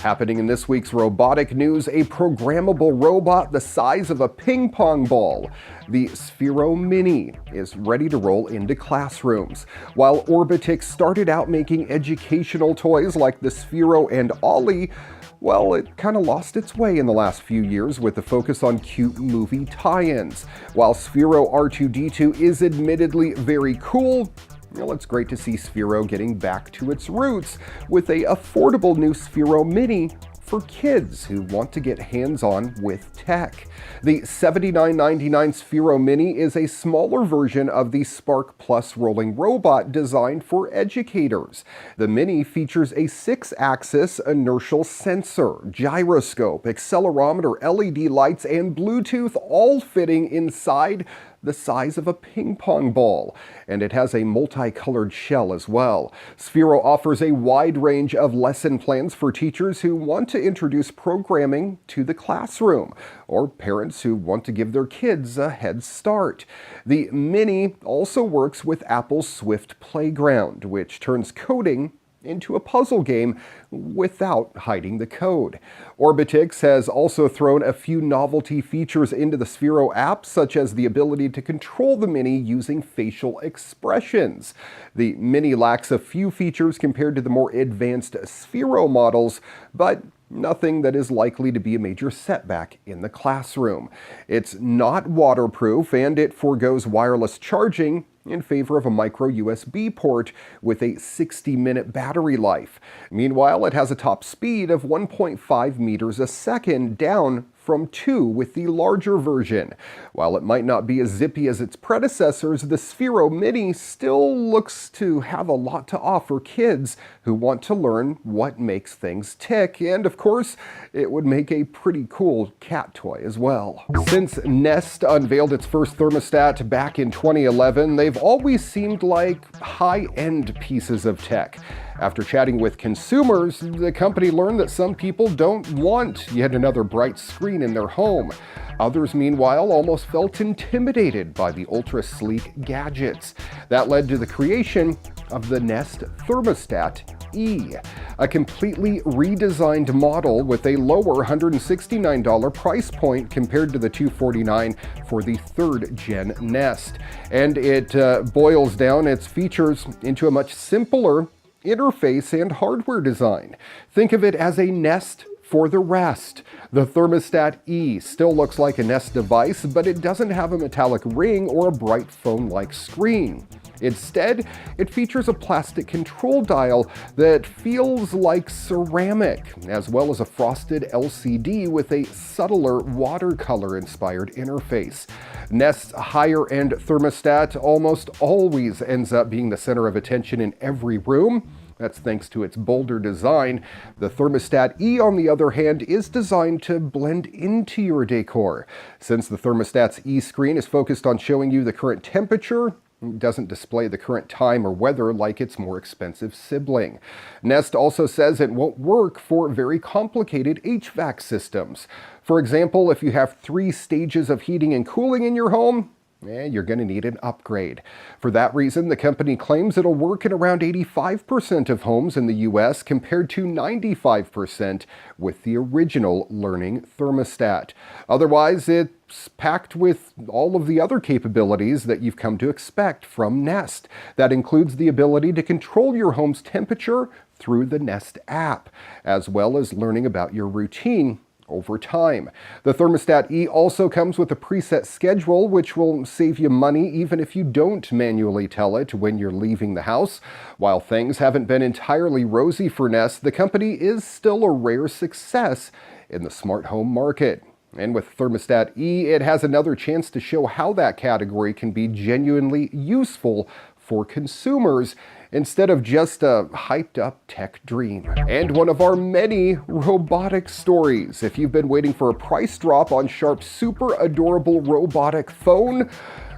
Happening in this week's robotic news, a programmable robot the size of a ping pong ball. The Sphero Mini is ready to roll into classrooms. While Orbitix started out making educational toys like the Sphero and Ollie, well, it kind of lost its way in the last few years with the focus on cute movie tie-ins. While Sphero R2-D2 is admittedly very cool, well, it's great to see Sphero getting back to its roots with a affordable new Sphero Mini for kids who want to get hands-on with tech. The $79.99 Sphero Mini is a smaller version of the Spark Plus rolling robot designed for educators. The Mini features a 6-axis inertial sensor, gyroscope, accelerometer, LED lights, and Bluetooth, all fitting inside the size of a ping pong ball, and it has a multicolored shell as well. Sphero offers a wide range of lesson plans for teachers who want to introduce programming to the classroom, or parents who want to give their kids a head start. The Mini also works with Apple's Swift Playground, which turns coding into a puzzle game without hiding the code. Orbitix has also thrown a few novelty features into the Sphero app, such as the ability to control the Mini using facial expressions. The Mini lacks a few features compared to the more advanced Sphero models, but nothing that is likely to be a major setback in the classroom. It's not waterproof, and it forgoes wireless charging in favor of a micro USB port with a 60-minute battery life. Meanwhile, it has a top speed of 1.5 meters a second, down from 2 with the larger version. While it might not be as zippy as its predecessors, the Sphero Mini still looks to have a lot to offer kids who want to learn what makes things tick, and of course, it would make a pretty cool cat toy as well. Since Nest unveiled its first thermostat back in 2011, they've always seemed like high-end pieces of tech. After chatting with consumers, the company learned that some people don't want yet another bright screen in their home. Others, meanwhile, almost felt intimidated by the ultra-sleek gadgets. That led to the creation of the Nest Thermostat E, a completely redesigned model with a lower $169 price point compared to the $249 for the 3rd Gen Nest. And it boils down its features into a much simpler interface and hardware design. Think of it as a Nest for the rest. The Thermostat E still looks like a Nest device, but it doesn't have a metallic ring or a bright phone-like screen. Instead, it features a plastic control dial that feels like ceramic, as well as a frosted LCD with a subtler watercolor-inspired interface. Nest's higher-end thermostat almost always ends up being the center of attention in every room. That's thanks to its bolder design. The Thermostat E, on the other hand, is designed to blend into your decor. Since the Thermostat's E screen is focused on showing you the current temperature, it doesn't display the current time or weather like its more expensive sibling. Nest also says it won't work for very complicated HVAC systems. For example, if you have 3 stages of heating and cooling in your home, you're going to need an upgrade. For that reason, the company claims it'll work in around 85% of homes in the US compared to 95% with the original Learning thermostat. Otherwise, it's packed with all of the other capabilities that you've come to expect from Nest. That includes the ability to control your home's temperature through the Nest app, as well as learning about your routine over time. The Thermostat E also comes with a preset schedule, which will save you money even if you don't manually tell it when you're leaving the house. While things haven't been entirely rosy for Nest, the company is still a rare success in the smart home market. And with Thermostat E, it has another chance to show how that category can be genuinely useful for consumers instead of just a hyped-up tech dream. And one of our many robotic stories. If you've been waiting for a price drop on Sharp's super adorable robotic phone,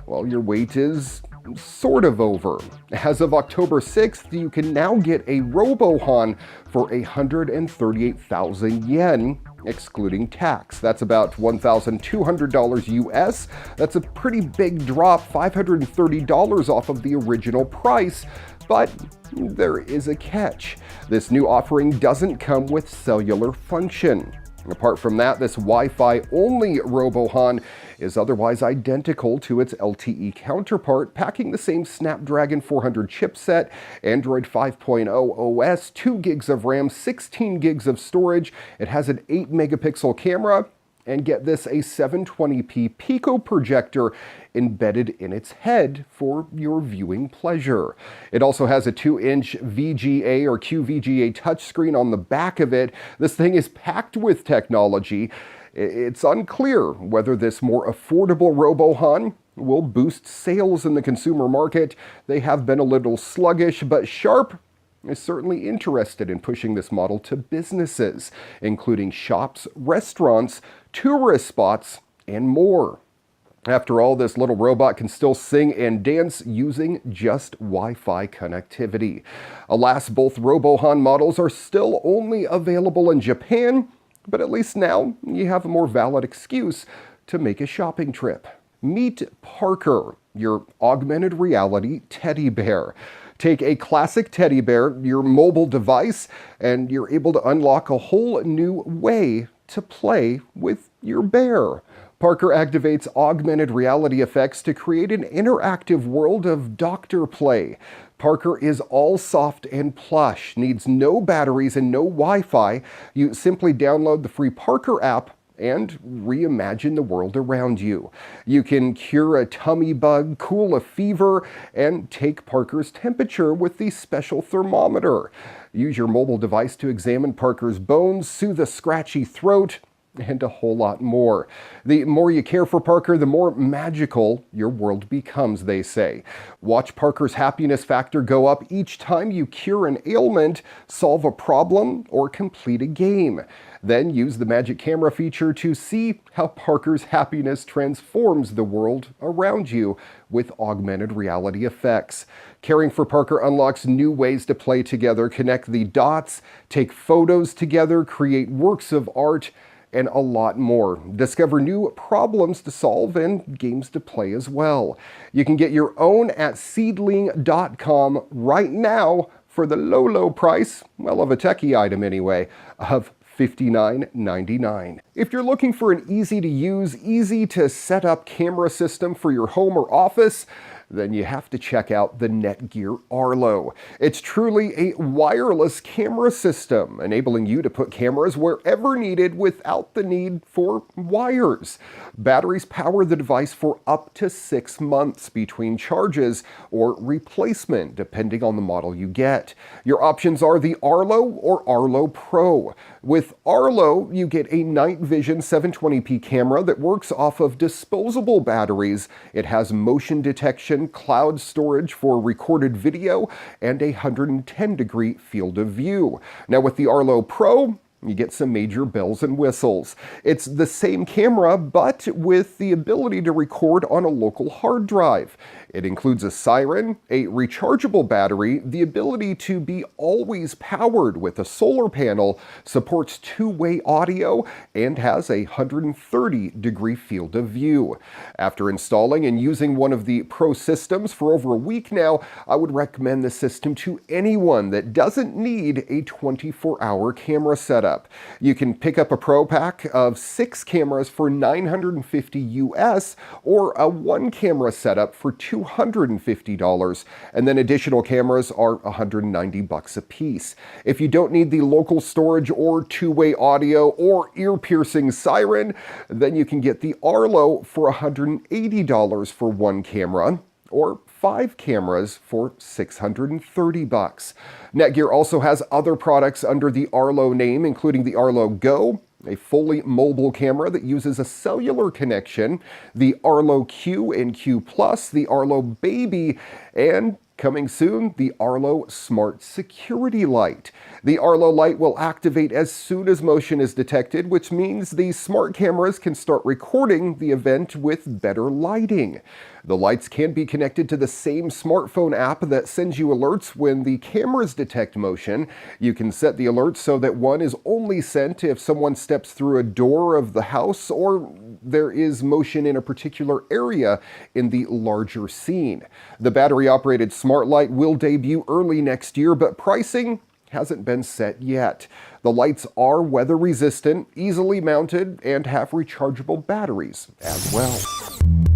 well, your wait is sort of over. As of October 6th, you can now get a RoboHon for 138,000 yen, excluding tax. That's about $1,200 US. That's a pretty big drop, $530 off of the original price. But there is a catch. This new offering doesn't come with cellular function. Apart from that, this Wi-Fi only RoboHan is otherwise identical to its LTE counterpart, packing the same Snapdragon 400 chipset, Android 5.0 OS, 2 gigs of RAM, 16 gigs of storage. It has an 8 megapixel camera, and get this, a 720p Pico projector embedded in its head for your viewing pleasure. It also has a 2-inch VGA or QVGA touchscreen on the back of it. This thing is packed with technology. It's unclear whether this more affordable RoboHan will boost sales in the consumer market. They have been a little sluggish, but Sharp is certainly interested in pushing this model to businesses, including shops, restaurants, tourist spots, and more. After all, this little robot can still sing and dance using just Wi-Fi connectivity. Alas, both RoboHan models are still only available in Japan, but at least now you have a more valid excuse to make a shopping trip. Meet Parker, your augmented reality teddy bear. Take a classic teddy bear, your mobile device, and you're able to unlock a whole new way to play with your bear. Parker activates augmented reality effects to create an interactive world of doctor play. Parker is all soft and plush, needs no batteries and no Wi-Fi. You simply download the free Parker app and reimagine the world around you. You can cure a tummy bug, cool a fever, and take Parker's temperature with the special thermometer. Use your mobile device to examine Parker's bones, soothe a scratchy throat, and a whole lot more. The more you care for Parker, the more magical your world becomes, they say. Watch Parker's happiness factor go up each time you cure an ailment, solve a problem, or complete a game. Then use the magic camera feature to see how Parker's happiness transforms the world around you with augmented reality effects. Caring for Parker unlocks new ways to play together, connect the dots, take photos together, create works of art, and a lot more. Discover new problems to solve and games to play as well. You can get your own at seedling.com right now for the low price, well, of a techie item anyway, of $59.99. If you're looking for an easy to use, easy to set up camera system for your home or office, then you have to check out the Netgear Arlo. It's truly a wireless camera system, enabling you to put cameras wherever needed without the need for wires. Batteries power the device for up to 6 months between charges or replacement, depending on the model you get. Your options are the Arlo or Arlo Pro. With Arlo, you get a night vision 720p camera that works off of disposable batteries. It has motion detection, cloud storage for recorded video, and a 110-degree field of view. Now with the Arlo Pro, you get some major bells and whistles. It's the same camera, but with the ability to record on a local hard drive. It includes a siren, a rechargeable battery, the ability to be always powered with a solar panel, supports two-way audio, and has a 130-degree field of view. After installing and using one of the Pro systems for over a week now, I would recommend the system to anyone that doesn't need a 24-hour camera setup. You can pick up a Pro pack of 6 cameras for $950 US or a 1-camera setup for $250, and then additional cameras are $190 a piece. If you don't need the local storage or two-way audio or ear-piercing siren, then you can get the Arlo for $180 for 1 camera, or 5 cameras for $630. Netgear also has other products under the Arlo name, including the Arlo Go, a fully mobile camera that uses a cellular connection, the Arlo Q and Q+, the Arlo Baby, and coming soon, the Arlo Smart Security Light. The Arlo Light will activate as soon as motion is detected, which means the smart cameras can start recording the event with better lighting. The lights can be connected to the same smartphone app that sends you alerts when the cameras detect motion. You can set the alerts so that one is only sent if someone steps through a door of the house or there is motion in a particular area in the larger scene. The battery-operated smart light will debut early next year, but pricing hasn't been set yet. The lights are weather-resistant, easily mounted, and have rechargeable batteries as well.